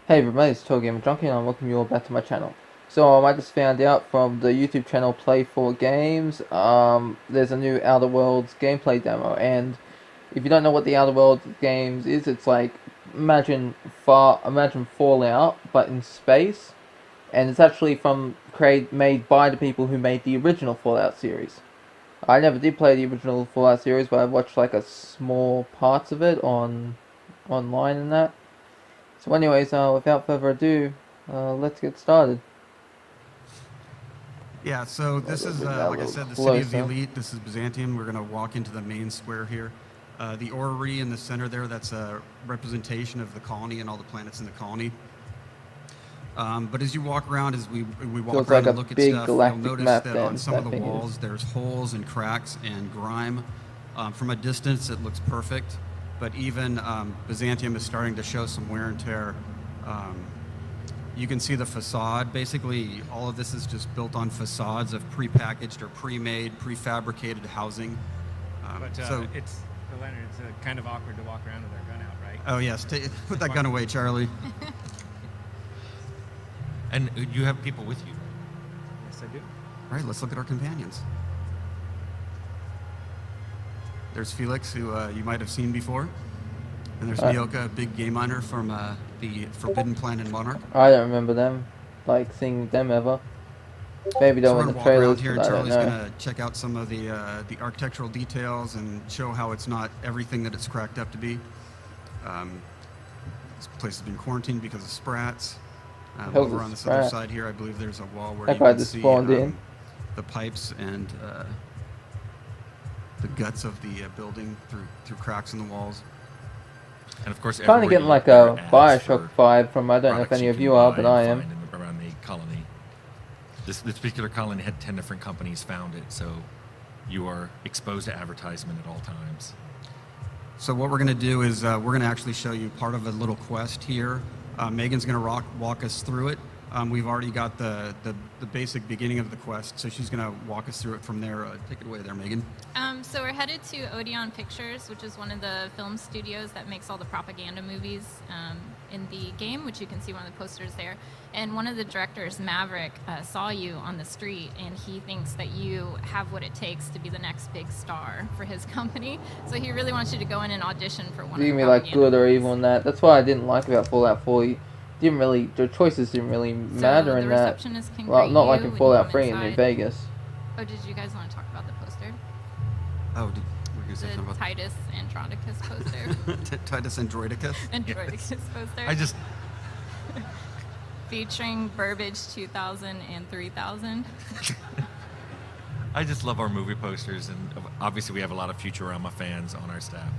Hey everybody, it's TotalGamerJunkie and I welcome you all back to my channel. So I just found out from the YouTube channel Play 4 Games, there's a new Outer Worlds gameplay demo, and if you don't know what the Outer Worlds games is, it's like, imagine Fallout, but in space, and it's actually made by the people who made the original Fallout series. I never did play the original Fallout series, but I watched like a small parts of it online and that. So anyways, without further ado, let's get started. Yeah, so this is, like I said, the City of the Elite. This is Byzantium. We're going to walk into the main square here. The orrery in the center there, that's a representation of the colony and all the planets in the colony. But as you walk around, as we walk around and look at stuff, you'll notice that on some of the walls there's holes and cracks and grime. From a distance, it looks perfect. But even Byzantium is starting to show some wear and tear. You can see the facade. Basically, all of this is just built on facades of prepackaged or pre-made, prefabricated housing. Leonard, it's kind of awkward to walk around with our gun out, right? Oh yes, put that gun away, Charlie. And you have people with you, right? Yes, I do. All right, let's look at our companions. There's Felix, who you might have seen before. And there's Nyoka, a big game hunter from the Forbidden Planet Monarch. I don't remember them, like seeing them ever. Maybe they were in the trailers, here, but I don't Charlie's know. going to check out some of the architectural details and show how it's not everything that it's cracked up to be. This place has been quarantined because of sprats. Over on this other side here, I believe there's a wall where you can see the pipes and the guts of the building through cracks in the walls. And of course, kind of getting like a Bioshock vibe from, I don't know if any of you are, but I am. Around the colony. This particular colony had 10 different companies found it, so you are exposed to advertisement at all times. So what we're going to do is we're going to actually show you part of a little quest here. Megan's going to walk us through it. We've already got the basic beginning of the quest, so she's going to walk us through it from there. Take it away there, Megan. So we're headed to Odeon Pictures, which is one of the film studios that makes all the propaganda movies in the game, which you can see one of the posters there. And one of the directors, Maverick, saw you on the street, and he thinks that you have what it takes to be the next big star for his company. So he really wants you to go in and audition for one of the propaganda like good or movies. evil in that. That's what I didn't like about Fallout 4. The choices didn't really matter in that. Well, not like in Fallout 3 in New Vegas. Oh, did you guys want to talk about the poster? Oh, we were The saying about Titus Andronicus poster. Titus Androidicus? Andronicus poster. I just... Featuring Burbage 2000 and 3000. I just love our movie posters, and obviously we have a lot of Futurama fans on our staff.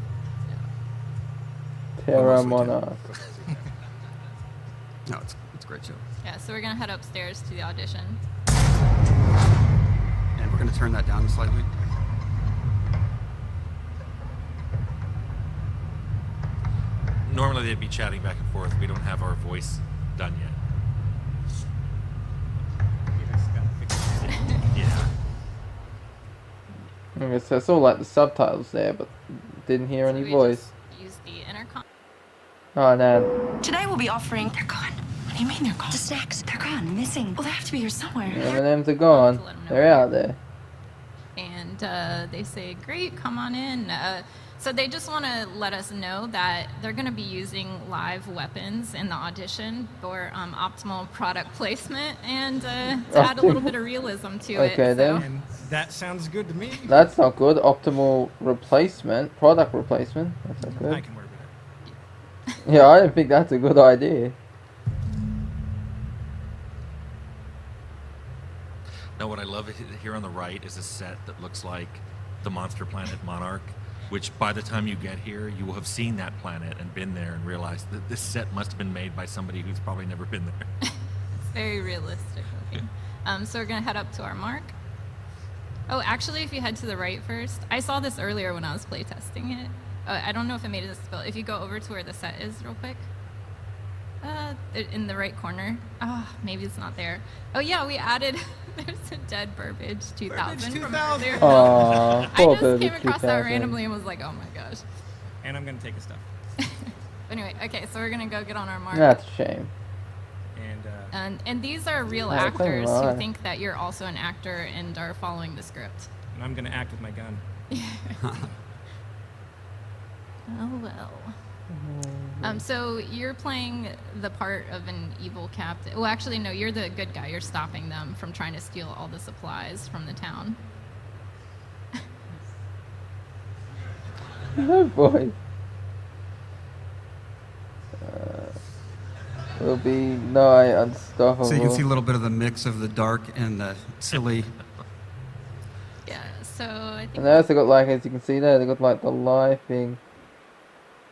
Terra Monarch. No, it's a great show. Yeah, so we're going to head upstairs to the audition. And we're going to turn that down slightly. Normally they'd be chatting back and forth. We don't have our voice done yet. You just gotta fix it. Yeah. I guess I saw like the subtitles there, but didn't hear any voice. Just use the intercom. Oh no. Today we'll be offering... They're gone. What do you mean they're gone? The snacks. They're gone. Missing. Well, they have to be here somewhere. M&M's are gone. They're out there. And they say, great, come on in. So they just want to let us know that they're going to be using live weapons in the audition for optimal product placement and to add a little bit of realism to it. Okay, then. And that sounds good to me. That's not good. Optimal replacement. Product replacement. That's not I good. can work with it. Yeah, I don't think that's a good idea. Now, what I love here on the right is a set that looks like the monster planet Monarch, which by the time you get here, you will have seen that planet and been there and realized that this set must have been made by somebody who's probably never been there. It's very realistic looking. So we're going to head up to our mark. Oh, actually, if you head to the right first, I saw this earlier when I was playtesting it. I don't know if it made it this spill. If you go over to where the set is real quick. In the right corner. Oh, maybe it's not there. Oh yeah, we added, there's a dead Burbage 2000 from earlier. Aww, I just came across that randomly and was like, oh my gosh. And I'm gonna take his stuff. Anyway, okay, so we're gonna go get on our mark. That's a shame. And these are real Yeah, actors right. who think that you're also an actor and are following the script. And I'm gonna act with my gun. Oh well. So you're playing the part of an evil captain. Well, actually, no, you're the good guy. You're stopping them from trying to steal all the supplies from the town. Oh boy. Will be nigh unstoppable. So you can see a little bit of the mix of the dark and the silly. Yeah. So I think. And they also got like, as you can see there, they got like the laughing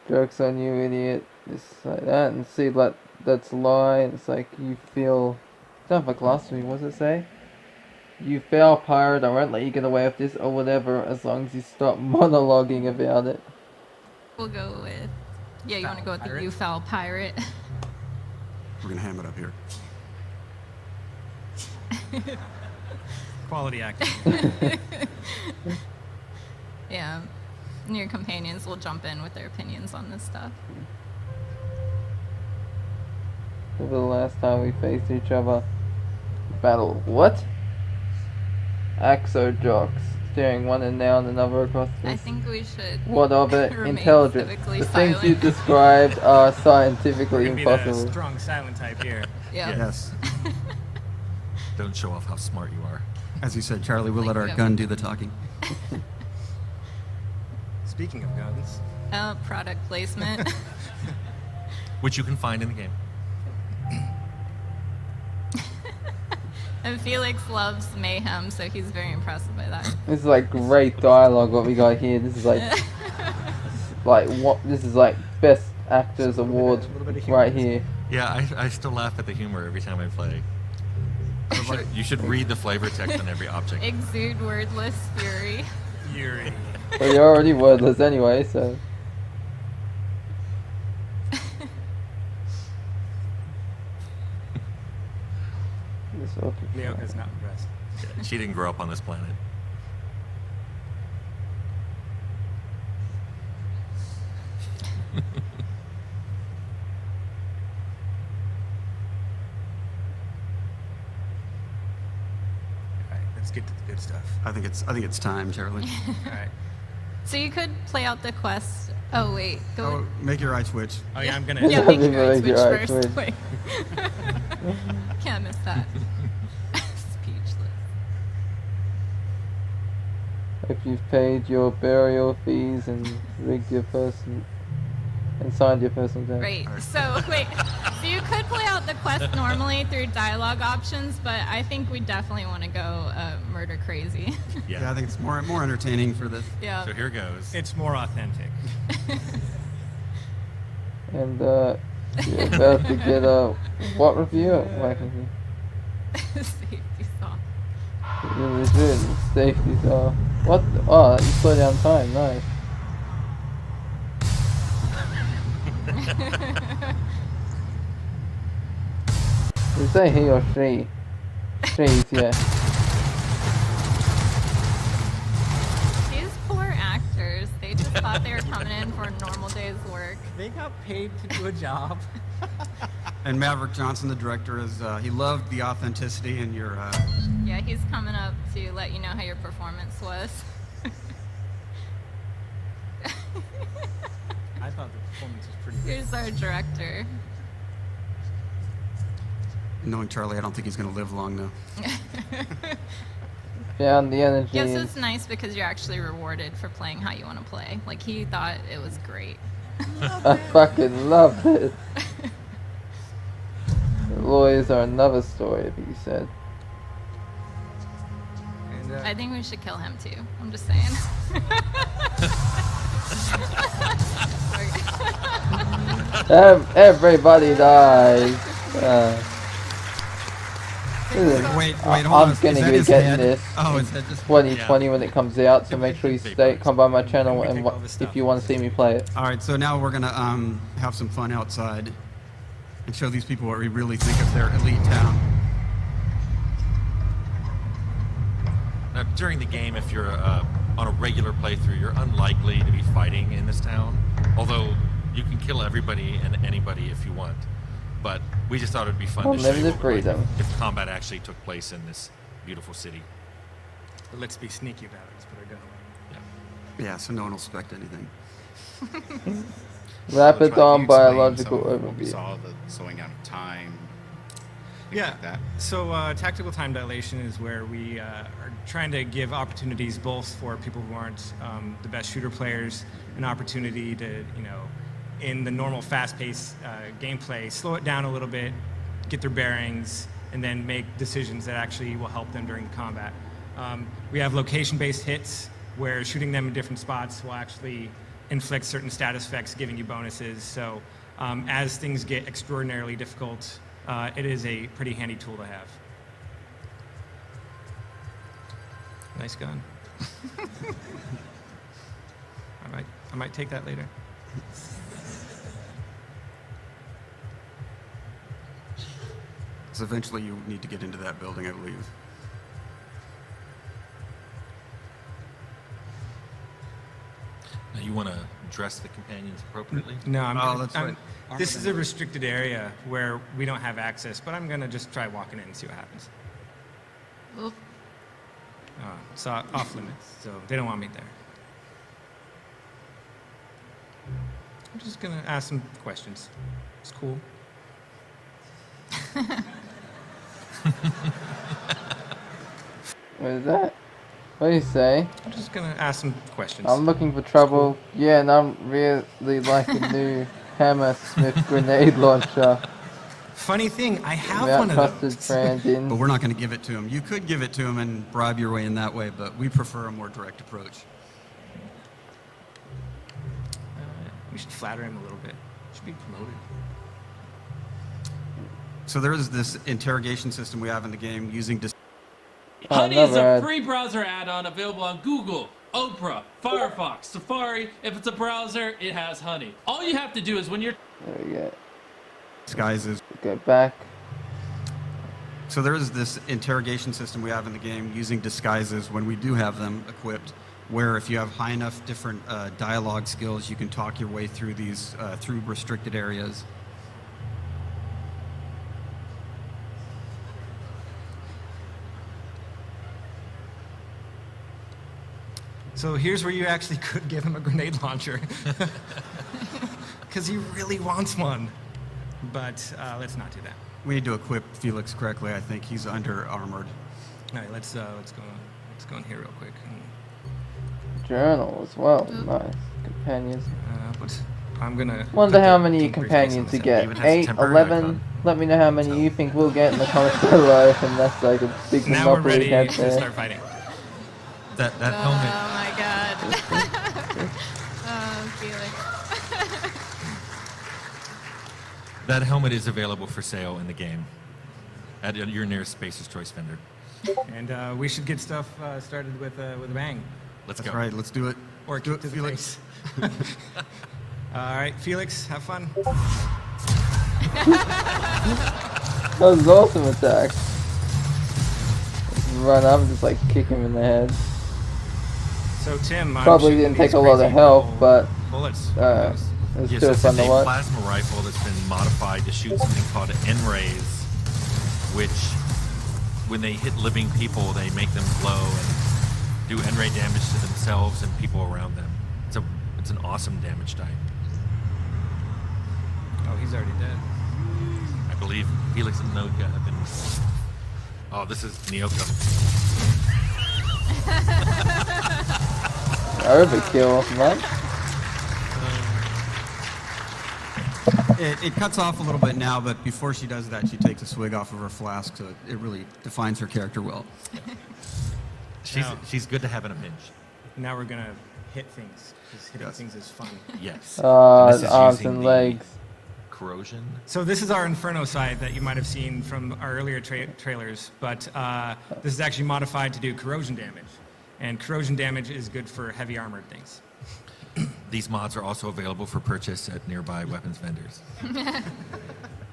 jokes on you, idiot. Just like that, and see like that's lie. And it's like you feel. Don't have a glass with me. What does it say? You foul pirate! I won't let you get away with this, or whatever, as long as you stop monologuing about it. We'll go with. Yeah, you want to go with pirate? the you foul pirate. We're gonna ham it up here. Quality acting. Yeah. And your companions will jump in with their opinions on this stuff. For the last time we faced each other. Battle. What? Axo jocks. Staring one and now and another across the... I think we should. What of it? remain Intelligent. civically The things you silent. described are We're scientifically gonna be the impossible. strong silent type here. Yeah. Yes. Don't show off how smart you are. As you said, Charlie, we'll let our Like, gun do the talking. Speaking of guns, Product placement. Which you can find in the game. And Felix loves mayhem, so he's very impressed by that. This is like great dialogue what we got here. This is like what this is like best actors award a little bit of humor right in this here. Yeah, I still laugh at the humor every time I play. You should read the flavor text on every object. Exude wordless fury. Fury. But you're already wordless anyway, so this ought to be Mioka's not impressed. Yeah, she didn't grow up on this planet. All right, let's get to the good stuff. I think it's time, Charlie. All right. So you could play out the quest. Oh wait, go. Oh, make your eye switch. Oh yeah, I'm gonna. Yeah, Make make your eyes your switch eyes first. switch. Wait. Can't miss that. Speechless. if you've paid your burial fees and rigged your person and signed your personal debt. Right. So wait. So you could play out the quest normally through dialogue options, but I think we definitely want to go murder crazy. Yeah, I think it's more entertaining for this. Yeah. So here goes. It's more authentic. And you're about to get a what review? Like review. Safety saw. Really good. Safety saw. What? Oh, you slow down time. Nice. You say he or she? She's, yeah. These poor actors. They just thought they were coming in for a normal day's work. They got paid to do a job. And Maverick Johnson, the director, is he loved the authenticity in your. Yeah, he's coming up to let you know how your performance was. I thought the performance was pretty good. Here's our director. Knowing Charlie, I don't think he's going to live long though. Found the energy. Yes, in- it's nice because you're actually rewarded for playing how you want to play. Like, he thought it was great. I fucking love it. The lawyers are another story, he said. And, I think we should kill him too. I'm just saying. Everybody dies. Wait, I'm hold on. gonna Is that be his getting head? this Oh, is that just? 2020 when it comes out, so make sure you come by my channel we and take all this if stuff. you want to see me play it. All right, so now we're gonna have some fun outside and show these people what we really think of their elite town. Now, during the game, if you're on a regular playthrough, you're unlikely to be fighting in this town. Although You can kill everybody and anybody if you want, but we just thought it'd be fun to show you Unlimited what we're like freedom. if combat actually took place in this beautiful city. But let's be sneaky about it. Let's put our gun away. Yeah, so no one will suspect anything. Rapid on Can you explain biological some of what we overview. saw, the slowing down of time. things Yeah. like that. So tactical time dilation is where we are trying to give opportunities both for people who aren't the best shooter players, an opportunity to, in the normal fast-paced gameplay, slow it down a little bit, get their bearings, and then make decisions that actually will help them during the combat. We have location-based hits where shooting them in different spots will actually inflict certain status effects, giving you bonuses. So as things get extraordinarily difficult, it is a pretty handy tool to have. Nice gun. I might take that later. So eventually you need to get into that building, I believe. Now you want to dress the companions appropriately? No, that's right. This is a restricted area where we don't have access, but I'm gonna just try walking in and see what happens. Oop. It's off limits, so they don't want me there. I'm just gonna ask some questions. It's cool. What is that? What do you say? I'm just gonna ask some questions. I'm looking for trouble. Yeah, and I'm really like a new Hammersmith grenade launcher. Funny thing, I have Without one of trusted those. Brandon. But we're not going to give it to him. You could give it to him and bribe your way in that way, but we prefer a more direct approach. We should flatter him a little bit. Should be promoted. So there is this interrogation system we have in the game using Honey is never a had- free browser add-on available on Google, Opera, Firefox, Safari. If it's a browser, it has Honey. All you have to do is when you're There we go. disguises. Go back. So there is this interrogation system we have in the game using disguises when we do have them equipped, where if you have high enough different dialogue skills, you can talk your way through these through restricted areas. So here's where you actually could give him a grenade launcher. Because he really wants one. But let's not do that. We need to equip Felix correctly. I think he's under armored. All right, let's go in here real quick. Journal as well. Nice. Companions. But I'm gonna Wonder put how the many pink briefcase companions on you the side. get. Even has 8, temporary 11? icon. Let me know how many you think we'll get in the comments below, and that's like a big Now we're monopoly ready head to there. start fighting. That Oh helmet. my god. Oh, Felix. That helmet is available for sale in the game at your nearest Spacer's Choice vendor. And we should get stuff started with a bang. Let's That's go. right. Let's do it. Or do kick it, to the Felix. face. All right, Felix, have fun. That was an awesome attack. Run up and just like kick him in the head. So Tim, I'm Probably shooting didn't take these a lot of crazy health, little but bullets. it was Yes, still this fun is to a watch. plasma rifle that's been modified to shoot something called N-rays, which, when they hit living people, they make them glow and do N-ray damage to themselves and people around them. It's an awesome damage type. Oh, he's already dead. I believe Felix and Noka have been. Oh, this is Nyoka. Overkill, right? It cuts off a little bit now, but before she does that, she takes a swig off of her flask, so it really defines her character well. She's good to have in a pinch. Now we're gonna hit things, because hitting Yes. things is fun. Yes. And this is Arms using and the legs. Corrosion. So this is our Inferno side that you might have seen from our earlier trailers, but this is actually modified to do corrosion damage. And corrosion damage is good for heavy armored things. These mods are also available for purchase at nearby weapons vendors.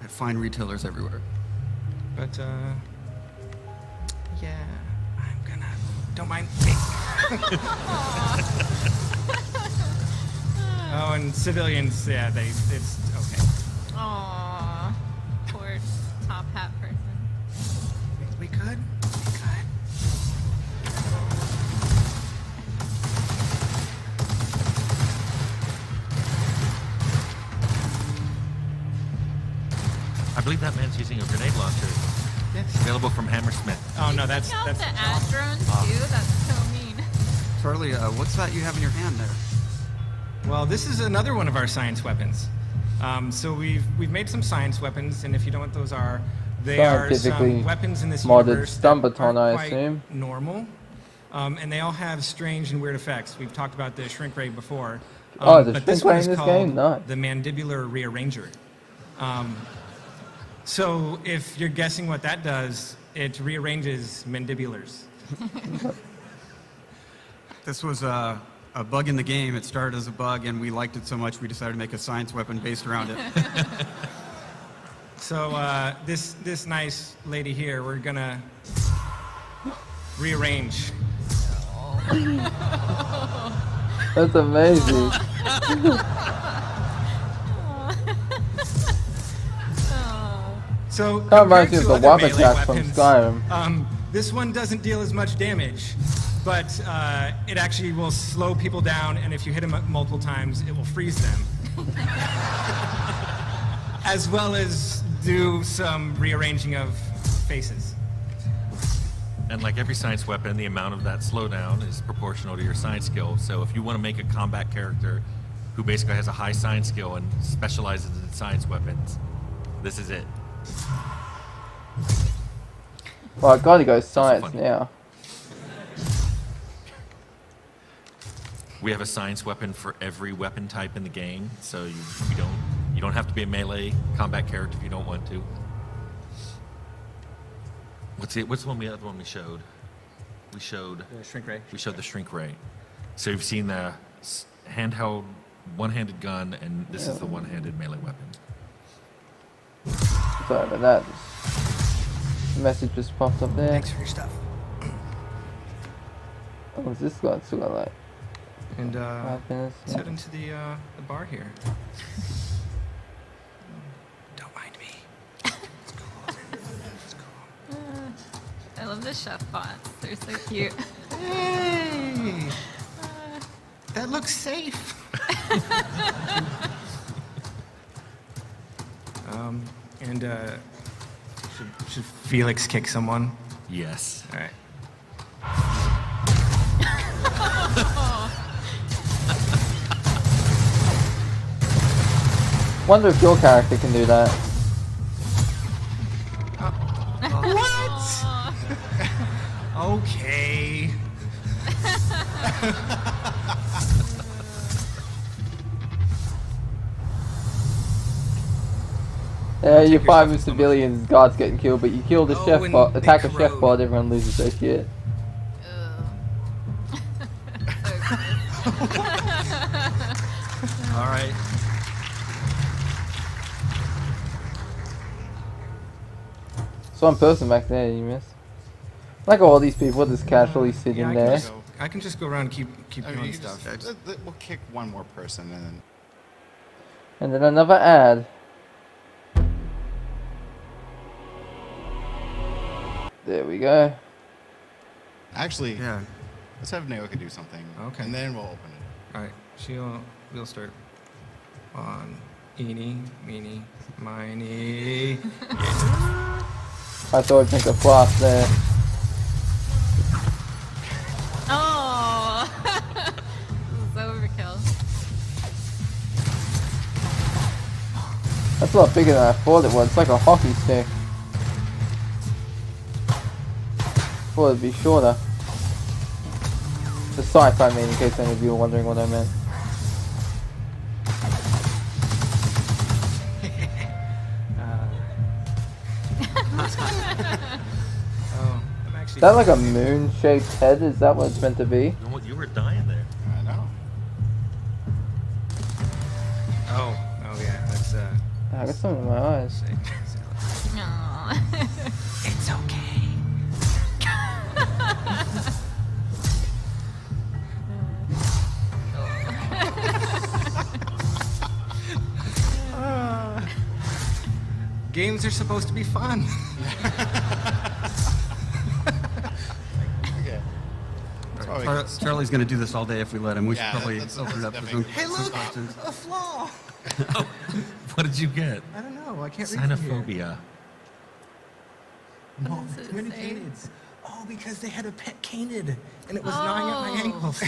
At fine retailers everywhere. But, yeah, I'm gonna, don't mind me. Oh, and civilians, yeah, it's okay. Aww, poor top hat person. We could. We could. I believe that man's using a grenade launcher. Yes. Available from Hammersmith. Oh no, that's Take out that's the ad drones too. That's so mean. Charlie, what's that you have in your hand there? Well, this is another one of our science weapons. So we've made some science weapons, and if you don't know what those are, they are Scientifically some weapons in this modded universe stun that baton, aren't I quite assume. normal, and they all have strange and weird effects. We've talked about the shrink ray before. Oh, the but shrink this one ray is in this called game? Nice. the mandibular rearranger. So if you're guessing what that does, it rearranges mandibulars. This was a bug in the game. It started as a bug, and we liked it so much we decided to make a science weapon based around it. So this nice lady here, we're gonna rearrange. That's amazing. So Kind of reminds me compared of to the other Wab melee attack from weapons, Skyrim. this one doesn't deal as much damage, but it actually will slow people down, and if you hit them multiple times, it will freeze them. As well as do some rearranging of faces. And like every science weapon, the amount of that slowdown is proportional to your science skill. So if you want to make a combat character who basically has a high science skill and specializes in science weapons, this is it. Well, I gotta go science funny. now. We have a science weapon for every weapon type in the game, so you don't have to be a melee combat character if you don't want to. What's the other one we showed? We showed The shrink ray. We showed the shrink ray. So you've seen the handheld one-handed gun, and this is the one-handed melee weapon. Sorry about that. The message just popped up there. Thanks for your stuff. Oh, what's this got? Still got like And 5 minutes. let's head into the bar here. Don't mind me. I love the chef bots. They're so cute. Hey! That looks safe. And should Felix kick someone? Yes. All right. Wonder if your character can do that. Okay. Yeah, you yourself fight to with someone. civilians, guards getting killed, but you kill the Oh, chef and bot, they attack a chef corrode. bot, everyone loses their shit. All right. So one person back there you missed. Like all these people just casually sitting Yeah, there. I can just go around and keep I mean, doing you stuff. just- we'll kick one more person and then. And then another ad. There we go. Actually, Yeah. let's have Naoka do something. Okay. And then we'll open it. All right, we'll start on eeny, meeny, miny. I thought I'd make a flash there. Oh, this is overkill. That's a lot bigger than I thought it was. It's like a hockey stick. Thought it'd be shorter. The sight, I mean, in case any of you were wondering what I meant. Oh, I'm actually. Is that like a moon-shaped head? Is that what it's meant to be? You were dying there. I know. Oh yeah, that's I got something in my eyes. Aw. It's okay. games are supposed to be fun. Okay. That's probably good. Charlie's going to do this all day if we let him. We Yeah, should probably that's- open it up that for some, makes- hey, look, questions. A flaw. What did you get? I don't know. I can't read from here. Cynophobia. No, What does it too many say? canids. Oh, because they had a pet canid, and it was gnawing at my ankles.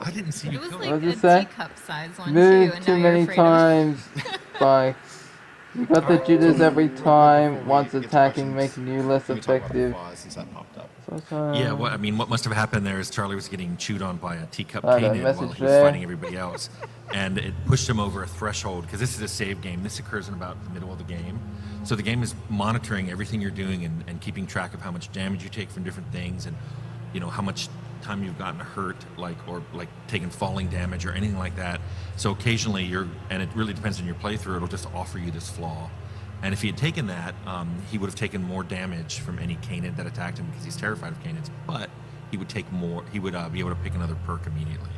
I didn't see you It was go. like What does a it say? teacup size one Move too, and too now you're many afraid of times by. You got the jitters every time. Once Get to attacking, questions, making you less can we talk about the effective. flaws since that popped up? Yeah, what I mean, what must have happened there is Charlie was getting chewed on by a teacup I got a canid message while he was there. fighting everybody else, and it pushed him over a threshold because this is a save game. This occurs in about the middle of the game, so the game is monitoring everything you're doing and keeping track of how much damage you take from different things, and you know how much time you've gotten hurt, like taken falling damage or anything like that. So occasionally and it really depends on your playthrough. It'll just offer you this flaw. And if he had taken that, he would have taken more damage from any canid that attacked him because he's terrified of canids. But he would take more. He would be able to pick another perk immediately.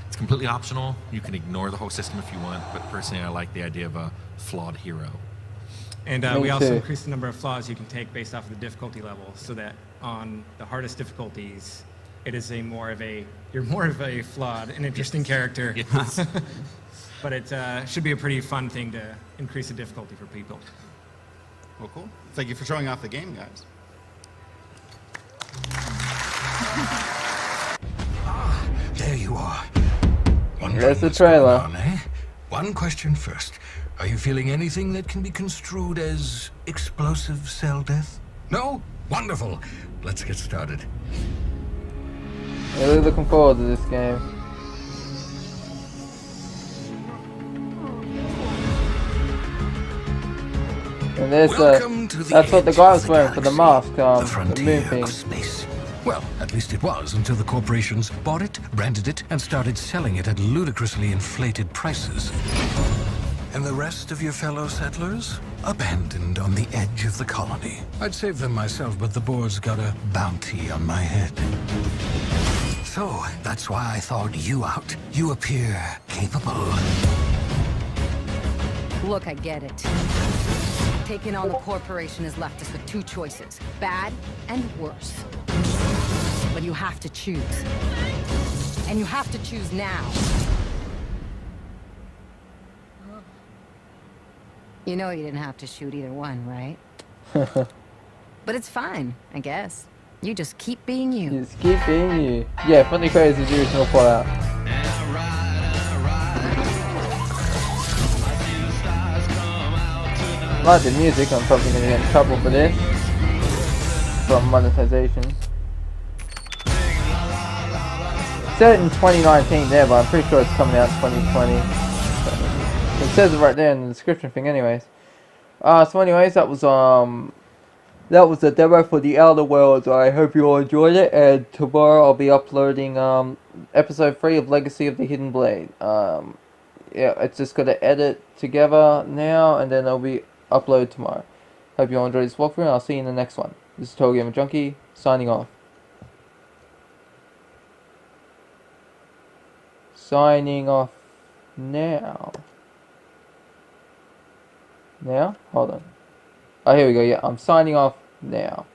It's completely optional. You can ignore the whole system if you want. But personally, I like the idea of a flawed hero. And Me we also too. increased the number of flaws you can take based off of the difficulty level, so that on the hardest difficulties, it is you're more of a flawed and interesting character. Yes. But it should be a pretty fun thing to increase the difficulty for people. Well, cool. Thank you for showing off the game, guys. There you are. There's the what's going trailer. on, eh? One question first. Are you feeling anything that can be construed as explosive cell death? No? Wonderful. Let's get started. Really looking forward to this game. And there's Welcome to the that's what the edge guy of was the wearing for the galaxy, mask, the the moon frontier thing. of space. Well, at least it was until the corporations bought it, branded it, and started selling it at ludicrously inflated prices. And the rest of your fellow settlers? Abandoned on the edge of the colony. I'd save them myself, but the board's got a bounty on my head. So, that's why I thawed you out. You appear capable. Look, I get it. Taking on the corporation has left us with two choices, bad and worse. But you have to choose. And you have to choose now. You know you didn't have to shoot either one, right? But it's fine, I guess. You just keep being you. Just keep being you. Yeah, Funny Crazy is the original Fallout. I like the music. I'm probably gonna get in trouble for this. From monetization. It said it in 2019 there, but I'm pretty sure it's coming out in 2020. It says it right there in the description thing anyways. So anyways, that was the demo for the Outer Worlds. I hope you all enjoyed it, and tomorrow I'll be uploading episode 3 of Legacy of the Hidden Blade. Yeah, it's just gonna edit together now, and then it'll be uploaded tomorrow. Hope you all enjoyed this walkthrough, and I'll see you in the next one. This is TotalGamerJunkie, signing off. Signing off now. Now? Hold on. Oh, here we go. Yeah, I'm signing off now.